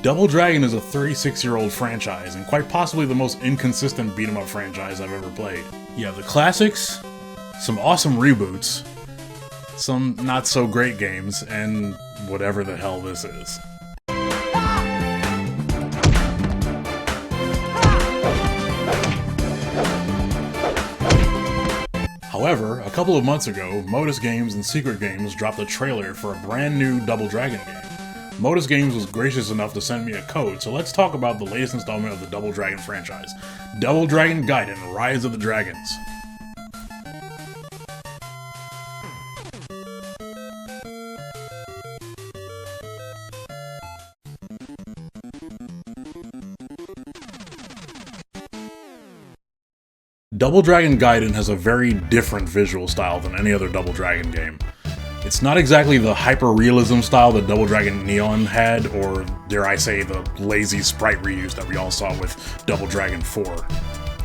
Double Dragon is a 36-year-old franchise, and quite possibly the most inconsistent beat-em-up franchise I've ever played. You have the classics, some awesome reboots, some not-so-great games, and whatever the hell this is. However, a couple of months ago, Modus Games and Secret Games dropped a trailer for a brand new Double Dragon game. Modus Games was gracious enough to send me a code, so let's talk about the latest installment of the Double Dragon franchise, Double Dragon Gaiden: Rise of the Dragons. Double Dragon Gaiden has a very different visual style than any other Double Dragon game. It's not exactly the hyper-realism style that Double Dragon Neon had, or dare I say, the lazy sprite reuse that we all saw with Double Dragon 4.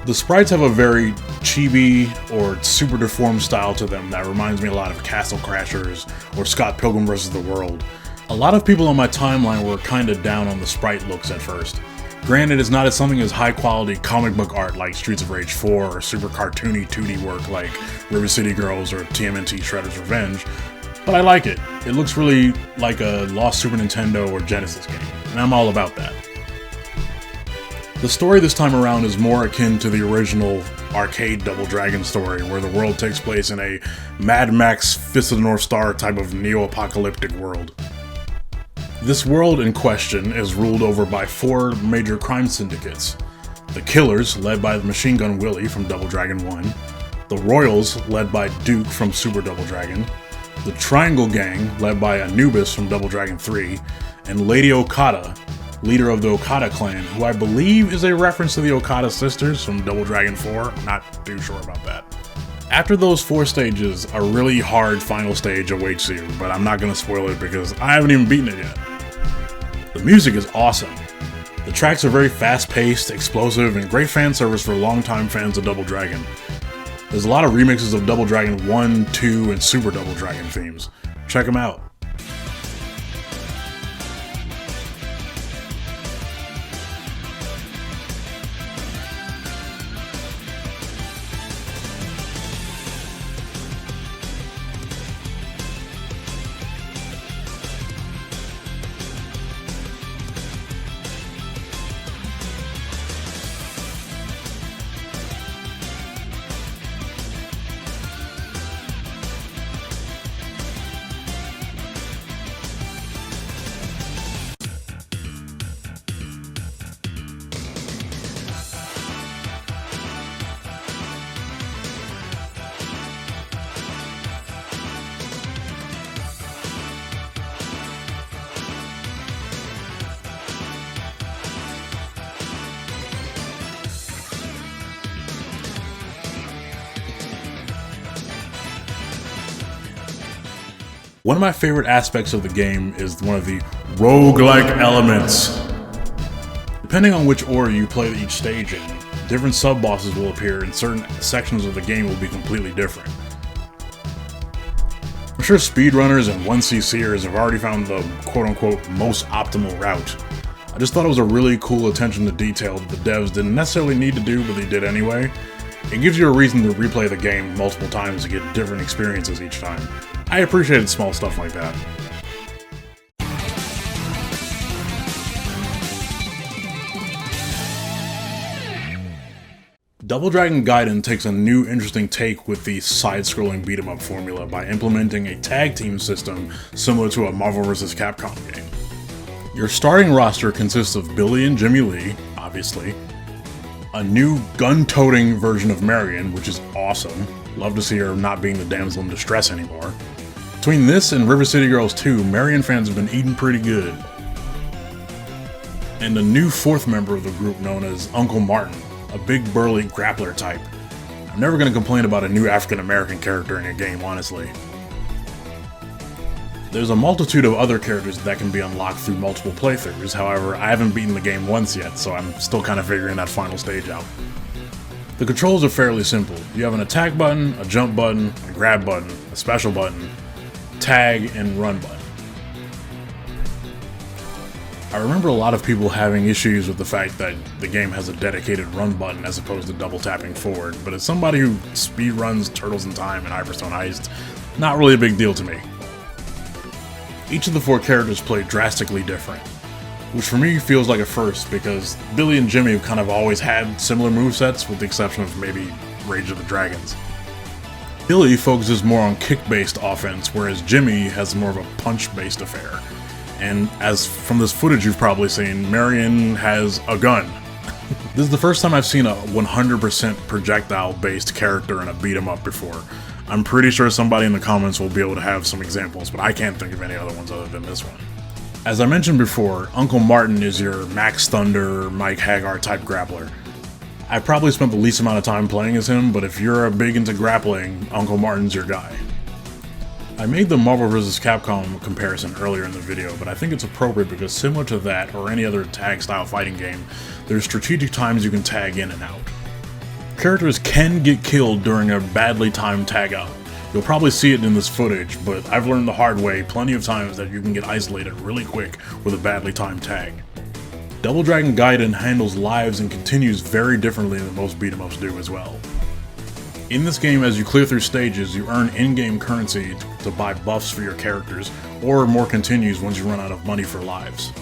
The sprites have a very chibi or super deformed style to them that reminds me a lot of Castle Crashers or Scott Pilgrim vs. the World. A lot of people on my timeline were kinda down on the sprite looks at first. Granted, it's not as something as high-quality comic book art like Streets of Rage 4 or super cartoony 2D work like River City Girls or TMNT Shredder's Revenge, but I like it. It looks really like a lost Super Nintendo or Genesis game, and I'm all about that. The story this time around is more akin to the original arcade Double Dragon story, where the world takes place in a Mad Max Fist of the North Star type of neo-apocalyptic world. This world in question is ruled over by 4 major crime syndicates. The Killers, led by the Machine Gun Willie from Double Dragon 1, the Royals, led by Duke from Super Double Dragon, the Triangle Gang, led by Anubis from Double Dragon 3, and Lady Okada, leader of the Okada clan, who I believe is a reference to the Okada sisters from Double Dragon 4, I'm not too sure about that. After those 4 stages, a really hard final stage awaits you, but I'm not going to spoil it because I haven't even beaten it yet. The music is awesome. The tracks are very fast-paced, explosive, and great fan service for longtime fans of Double Dragon. There's a lot of remixes of Double Dragon 1, 2, and Super Double Dragon themes. Check them out. One of my favorite aspects of the game is one of the roguelike elements. Depending on which order you play each stage in, different sub-bosses will appear and certain sections of the game will be completely different. I'm sure speedrunners and 1ccers have already found the quote-unquote most optimal route. I just thought it was a really cool attention to detail that the devs didn't necessarily need to do, but they did anyway. It gives you a reason to replay the game multiple times to get different experiences each time. I appreciated small stuff like that. Double Dragon Gaiden takes a new interesting take with the side-scrolling beat-em-up formula by implementing a tag team system similar to a Marvel vs. Capcom game. Your starting roster consists of Billy and Jimmy Lee, obviously, a new gun-toting version of Marion, which is awesome. Love to see her not being the damsel in distress anymore. Between this and River City Girls 2, Marion fans have been eating pretty good. And a new 4th member of the group known as Uncle Martin, a big burly grappler type. I'm never going to complain about a new African-American character in a game, honestly. There's a multitude of other characters that can be unlocked through multiple playthroughs, however, I haven't beaten the game once yet, so I'm still kind of figuring that final stage out. The controls are fairly simple. You have an attack button, a jump button, a grab button, a special button, tag, and run button. I remember a lot of people having issues with the fact that the game has a dedicated run button as opposed to double tapping forward, but as somebody who speedruns Turtles in Time and Hyperstone Heist, not really a big deal to me. Each of the 4 characters play drastically different, which for me feels like a first because Billy and Jimmy have kind of always had similar movesets with the exception of maybe Rage of the Dragons. Billy focuses more on kick-based offense, whereas Jimmy has more of a punch-based affair. And as from this footage you've probably seen, Marion has a gun. This is the first time I've seen a 100% projectile-based character in a beat-em-up before. I'm pretty sure somebody in the comments will be able to have some examples, but I can't think of any other ones other than this one. As I mentioned before, Uncle Martin is your Max Thunder, Mike Hagar type grappler. I probably spent the least amount of time playing as him, but if you're big into grappling, Uncle Martin's your guy. I made the Marvel vs. Capcom comparison earlier in the video, but I think it's appropriate because similar to that or any other tag-style fighting game, there's strategic times you can tag in and out. Characters can get killed during a badly timed tag out. You'll probably see it in this footage, but I've learned the hard way plenty of times that you can get isolated really quick with a badly timed tag. Double Dragon Gaiden handles lives and continues very differently than most beat-em-ups do as well. In this game, as you clear through stages, you earn in-game currency to buy buffs for your characters, or more continues once you run out of money for lives.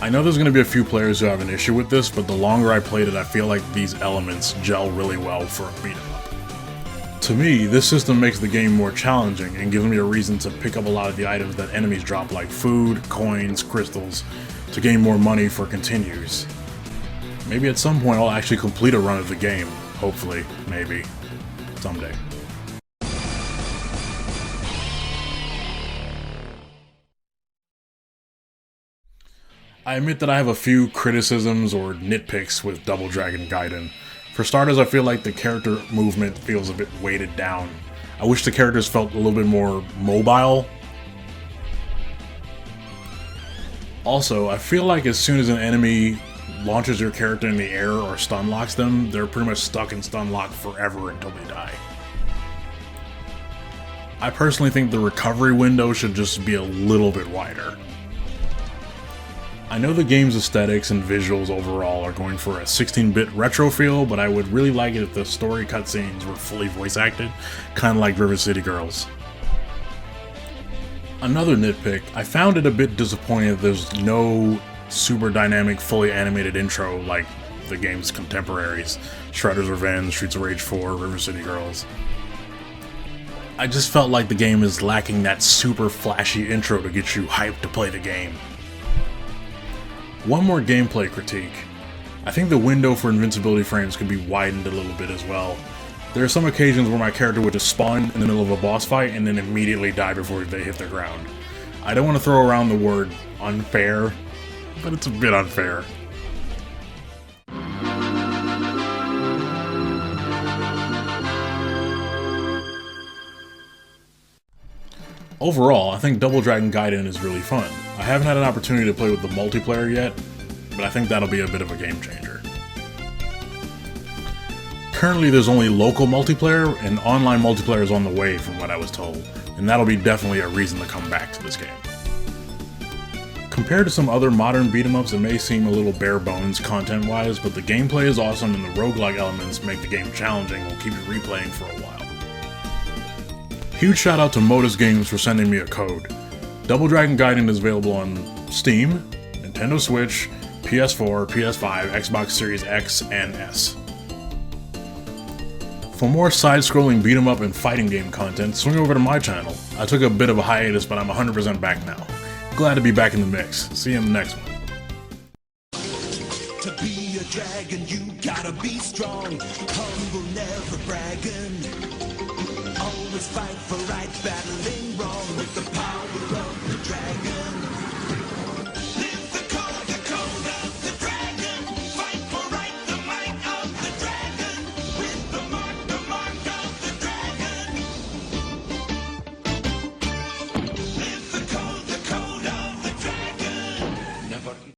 I know there's going to be a few players who have an issue with this, but the longer I played it, I feel like these elements gel really well for a beat-em-up. To me, this system makes the game more challenging and gives me a reason to pick up a lot of the items that enemies drop like food, coins, crystals, to gain more money for continues. Maybe at some point I'll actually complete a run of the game. Hopefully, maybe, someday. I admit that I have a few criticisms or nitpicks with Double Dragon Gaiden. For starters, I feel like the character movement feels a bit weighted down. I wish the characters felt a little bit more mobile. Also, I feel like as soon as an enemy launches your character in the air or stun locks them, they're pretty much stuck in stun lock forever until they die. I personally think the recovery window should just be a little bit wider. I know the game's aesthetics and visuals overall are going for a 16-bit retro feel, but I would really like it if the story cutscenes were fully voice acted, kinda like River City Girls. Another nitpick, I found it a bit disappointing that there's no super dynamic, fully animated intro like the game's contemporaries, Shredder's Revenge, Streets of Rage 4, River City Girls. I just felt like the game is lacking that super flashy intro to get you hyped to play the game. One more gameplay critique. I think the window for invincibility frames could be widened a little bit as well. There are some occasions where my character would just spawn in the middle of a boss fight and then immediately die before they hit the ground. I don't want to throw around the word unfair, but it's a bit unfair. Overall, I think Double Dragon Gaiden is really fun. I haven't had an opportunity to play with the multiplayer yet, but I think that'll be a bit of a game changer. Currently there's only local multiplayer, and online multiplayer is on the way from what I was told, and that'll be definitely a reason to come back to this game. Compared to some other modern beat-em-ups, it may seem a little bare bones content-wise, but the gameplay is awesome and the roguelike elements make the game challenging and will keep you replaying for a while. Huge shout out to Modus Games for sending me a code. Double Dragon Gaiden is available on Steam, Nintendo Switch, PS4, PS5, Xbox Series X, and S. For more side-scrolling beat-em-up and fighting game content, swing over to my channel. I took a bit of a hiatus, but I'm 100% back now. Glad to be back in the mix. See you in the next one. To be a dragon, you gotta be strong. Humble, never bragging. Always fight for right, battling wrong with the power of the dragon.